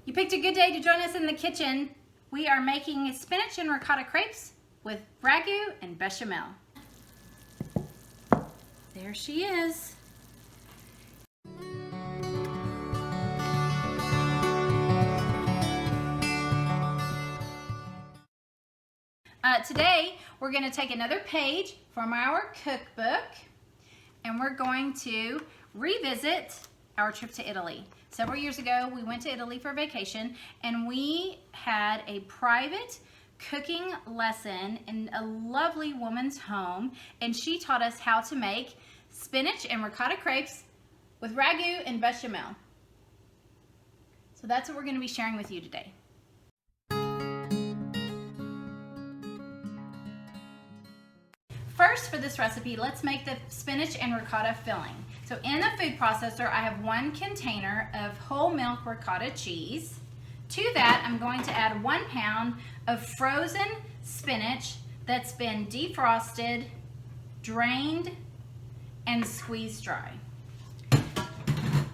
You picked a good day to join us in the kitchen. We are making spinach and ricotta crepes with ragu and bechamel. There she is. Today we're going to take another page from our cookbook and we're going to revisit our trip to Italy. Several years ago we went to Italy for vacation and we had a private cooking lesson in a lovely woman's home, and she taught us how to make spinach and ricotta crepes with ragu and bechamel. So that's what we're going to be sharing with you today. First, for this recipe, let's make the spinach and ricotta filling. So in the food processor, I have 1 container of whole milk ricotta cheese. To that, I'm going to add 1 pound of frozen spinach that's been defrosted, drained, and squeezed dry.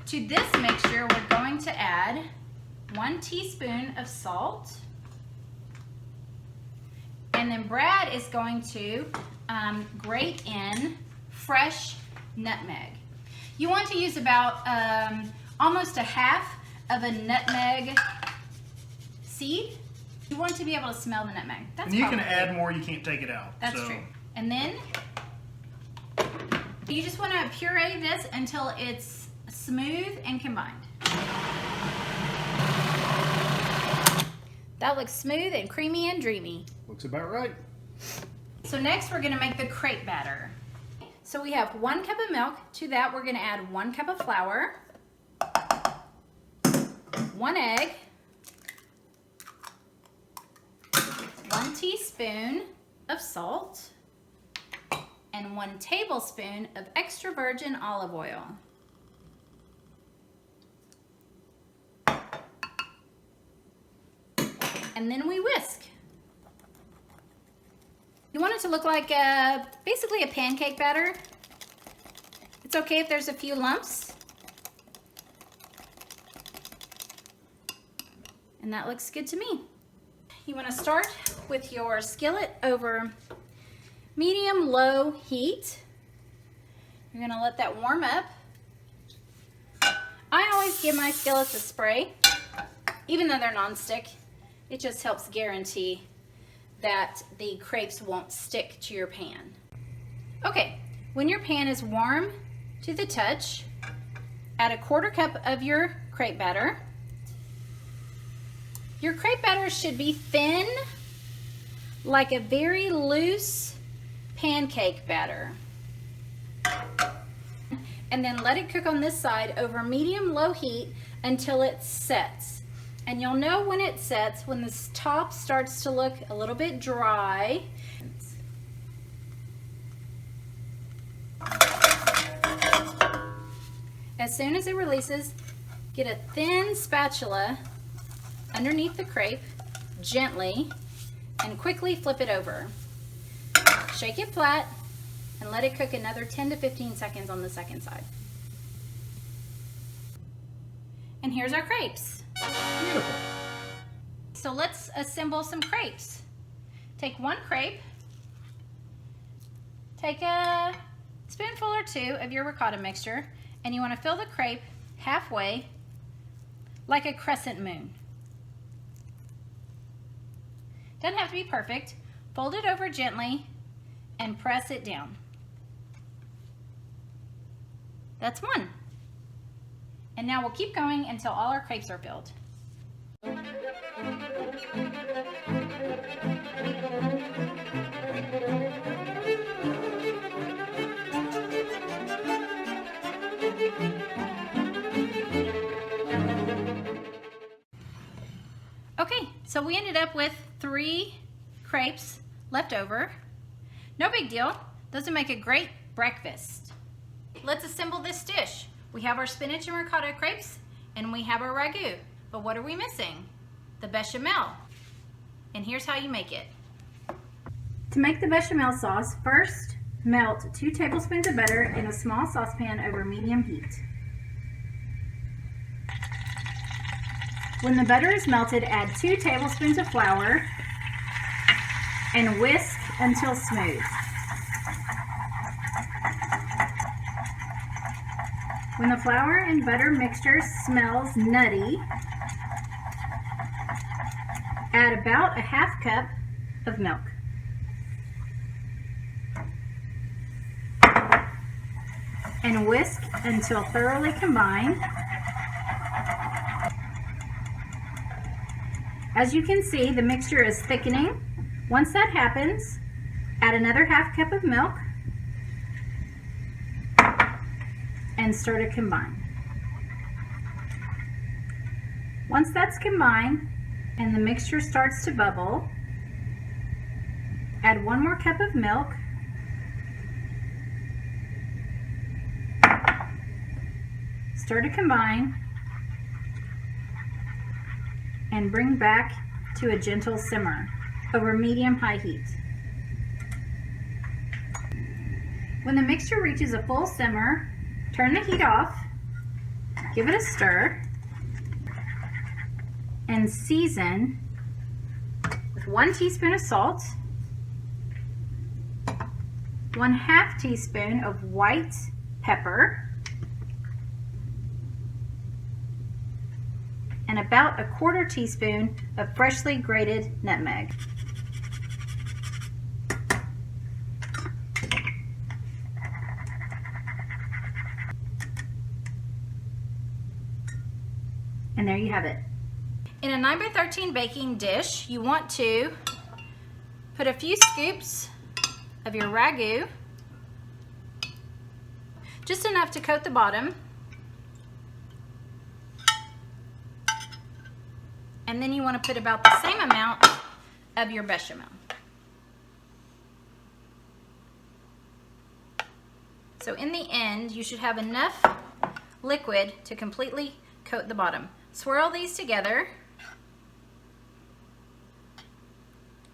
To this mixture, we're going to add 1 teaspoon of salt. And then Brad is going to grate in fresh nutmeg. You want to use about almost a half of a nutmeg seed. You want to be able to smell the nutmeg. And you can add more, you can't take it out. That's true. And then you just want to puree this until it's smooth and combined. That looks smooth and creamy and dreamy. Looks about right. So next we're going to make the crepe batter. So we have 1 cup of milk. To that we're going to add 1 cup of flour, 1 egg, 1 teaspoon of salt, and 1 tablespoon of extra virgin olive oil. And then we whisk. You want it to look like basically a pancake batter. It's okay if there's a few lumps. And that looks good to me. You want to start with your skillet over medium-low heat. You're going to let that warm up. I always give my skillets a spray, even though they're nonstick. It just helps guarantee that the crepes won't stick to your pan. Okay, when your pan is warm to the touch, add 1/4 cup of your crepe batter. Your crepe batter should be thin, like a very loose pancake batter. And then let it cook on this side over medium-low heat until it sets. And you'll know when it sets when this top starts to look a little bit dry. As soon as it releases, get a thin spatula underneath the crepe, gently, and quickly flip it over. Shake it flat and let it cook another 10 to 15 seconds on the second side. And here's our crepes. Beautiful. So let's assemble some crepes. Take 1 crepe, take a spoonful or 2 of your ricotta mixture, and you want to fill the crepe halfway like a crescent moon. Doesn't have to be perfect. Fold it over gently and press it down. That's 1. And now we'll keep going until all our crepes are filled. Okay, so we ended up with 3 crepes left over. No big deal. Those will make a great breakfast. Let's assemble this dish. We have our spinach and ricotta crepes, and we have our ragu. But what are we missing? The bechamel. And here's how you make it. To make the bechamel sauce, first melt 2 tablespoons of butter in a small saucepan over medium heat. When the butter is melted, add 2 tablespoons of flour and whisk until smooth. When the flour and butter mixture smells nutty, add about a half cup of milk. And whisk until thoroughly combined. As you can see, the mixture is thickening. Once that happens, add another half cup of milk and stir to combine. Once that's combined and the mixture starts to bubble, add 1 more cup of milk, stir to combine, and bring back to a gentle simmer over medium-high heat. When the mixture reaches a full simmer, turn the heat off, give it a stir, and season with 1 teaspoon of salt, 1/2 teaspoon of white pepper, and about 1/4 teaspoon of freshly grated nutmeg. And there you have it. In a 9x13 baking dish, you want to put a few scoops of your ragu, just enough to coat the bottom. And then you want to put about the same amount of your bechamel. So in the end, you should have enough liquid to completely coat the bottom. Swirl these together,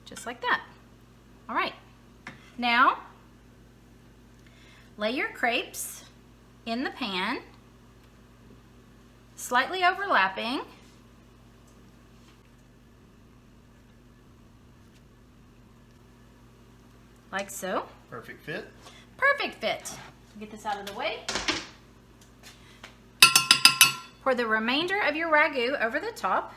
just like that. All right, now lay your crepes in the pan, slightly overlapping. Like so. Perfect fit. Perfect fit. Get this out of the way. Pour the remainder of your ragu over the top.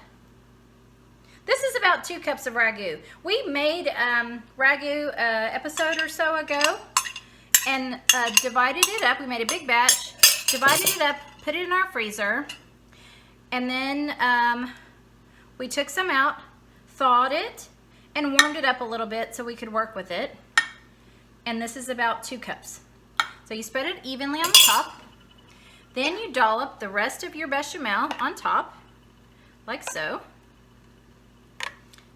This is about 2 cups of ragu. We made ragu episode or so ago and divided it up. We made a big batch, divided it up, put it in our freezer, and then we took some out, thawed it, and warmed it up a little bit so we could work with it. And this is about 2 cups. So you spread it evenly on the top. Then you dollop the rest of your bechamel on top, like so.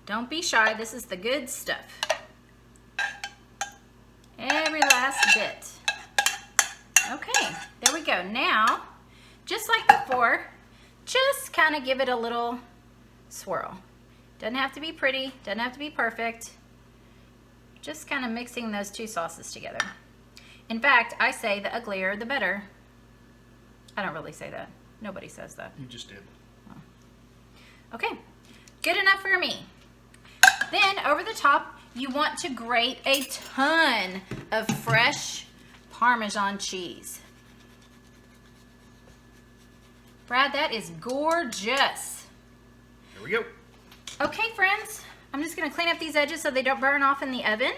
Don't be shy, this is the good stuff. Every last bit. Okay, there we go. Now, just like before, just kind of give it a little swirl. Doesn't have to be pretty, doesn't have to be perfect. Just kind of mixing those 2 sauces together. In fact, I say the uglier the better. I don't really say that. Nobody says that. You just did. Oh. Okay, good enough for me. Then over the top, you want to grate a ton of fresh Parmesan cheese. Brad, that is gorgeous. There we go. Okay, friends, I'm just gonna clean up these edges so they don't burn off in the oven.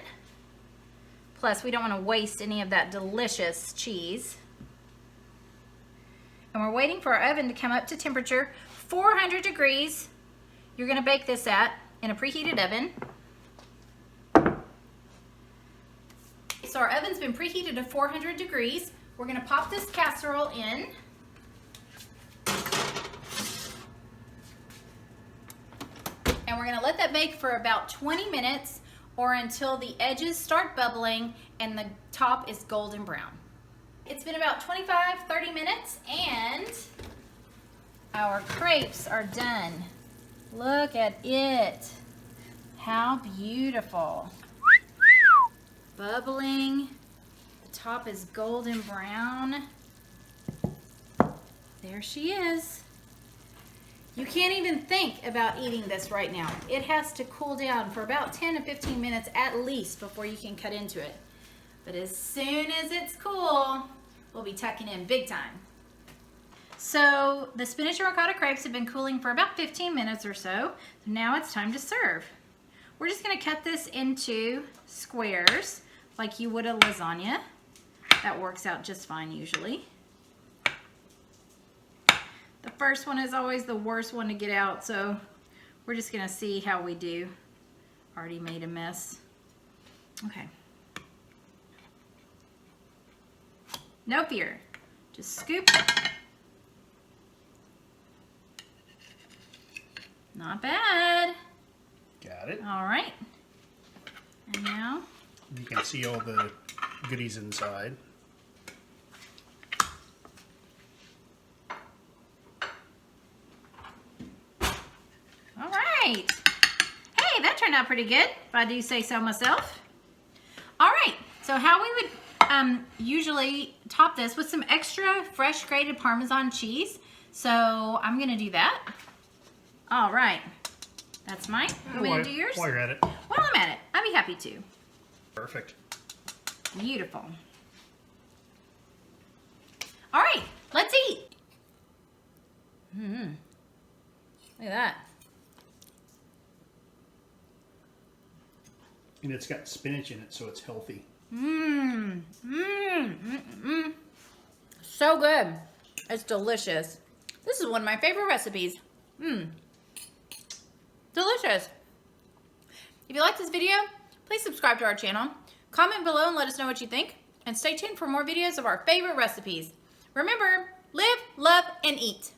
Plus, we don't wanna waste any of that delicious cheese. And we're waiting for our oven to come up to temperature 400 degrees. You're gonna bake this at in a preheated oven. So our oven's been preheated to 400 degrees. We're gonna pop this casserole in. And we're gonna let that bake for about 20 minutes or until the edges start bubbling and the top is golden brown. It's been about 25-30 minutes and our crepes are done. Look at it. How beautiful. Bubbling. The top is golden brown. There she is. You can't even think about eating this right now. It has to cool down for about 10 to 15 minutes at least before you can cut into it. But as soon as it's cool, we'll be tucking in big time. So the spinach and ricotta crepes have been cooling for about 15 minutes or so. Now it's time to serve. We're just gonna cut this into squares like you would a lasagna. That works out just fine usually. The first one is always the worst one to get out, so we're just gonna see how we do. Already made a mess. Okay. No fear, just scoop. Not bad. Got it. All right. And now? You can see all the goodies inside. All right. Hey, that turned out pretty good, if I do say so myself. All right, so how we would usually top this with some extra fresh grated Parmesan cheese. So I'm gonna do that. All right, that's mine. You want me to do yours? While you're at it. While I'm at it, I'd be happy to. Perfect. Beautiful. All right, let's eat. Look at that. And it's got spinach in it, so it's healthy. So good. It's delicious. This is one of my favorite recipes. Delicious. If you like this video, please subscribe to our channel. Comment below and let us know what you think. And stay tuned for more videos of our favorite recipes. Remember, live, love, and eat.